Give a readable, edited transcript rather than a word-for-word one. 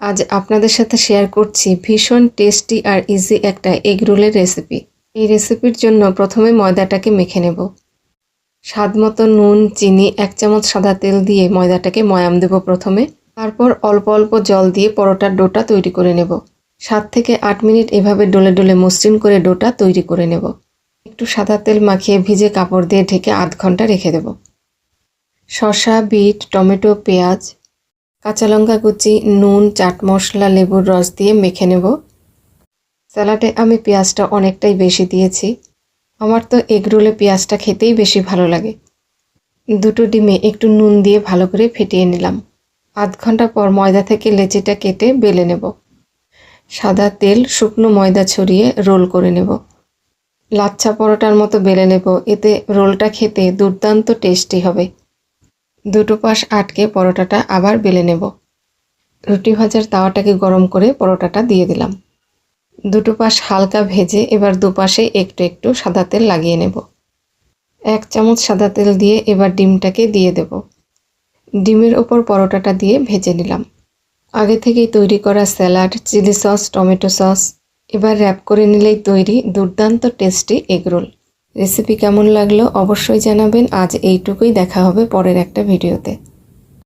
আজ আপনাদের সাথে শেয়ার করছি ভীষণ টেস্টি আর ইজি একটা এগ রোলের রেসিপি। এই রেসিপির জন্য প্রথমে ময়দাটাকে মেখে নেব। স্বাদমতো নুন, চিনি, 1 চামচ সাদা তেল দিয়ে ময়দাটাকে ময়াম দেব প্রথমে। তারপর অল্প অল্প জল দিয়ে পরোটার ডোটা তৈরি করে নেব। 7 থেকে 8 মিনিট এভাবে ডলে ডলে মসৃণ করে ডোটা তৈরি করে নেব। একটু সাদা তেল মাখিয়ে ভিজে কাপড় দিয়ে ঢেকে আধ ঘন্টা রেখে দেব। শসা, বিট, টমেটো, পেঁয়াজ, কাঁচা লঙ্কা কুচি, নুন, চাট মশলা, লেবুর রস দিয়ে মেখে নেব। স্যালাডে আমি পেঁয়াজটা অনেকটাই বেশি দিয়েছি। আমার তো এগ রোলে পেঁয়াজটা খেতেই বেশি ভালো লাগে। 2টো ডিমে একটু নুন দিয়ে ভালো করে ফেটিয়ে নিলাম। আধ ঘন্টা পর ময়দা থেকে লেচিটা কেটে বেলে নেব। সাদা তেল, শুকনো ময়দা ছড়িয়ে রোল করে নেব। লাচ্ছা পরোটার মতো বেলে নেব, এতে রোলটা খেতে দুর্দান্ত টেস্টি হবে। 2টো পাশ আটকে পরোটাটা আবার বেলে নেব। রুটি ভাজার তাওয়াটাকে গরম করে পরোটাটা দিয়ে দিলাম। 2টো পাশ হালকা ভেজে এবার দুপাশে একটু একটু সাদা তেল লাগিয়ে নেব। 1 চামচ সাদা তেল দিয়ে এবার ডিমটাকে দিয়ে দেব। ডিমের ওপর পরোটাটা দিয়ে ভেজে নিলাম। আগে থেকেই তৈরি করা salad, chilli sauce, tomato sauce এবার র্যাপ করে নিলেই তৈরি দুর্দান্ত টেস্টি এগ রোল। রেসিপি কেমন লাগলো অবশ্যই জানাবেন। আজ এইটুকুই, দেখা হবে পরের একটা ভিডিওতে।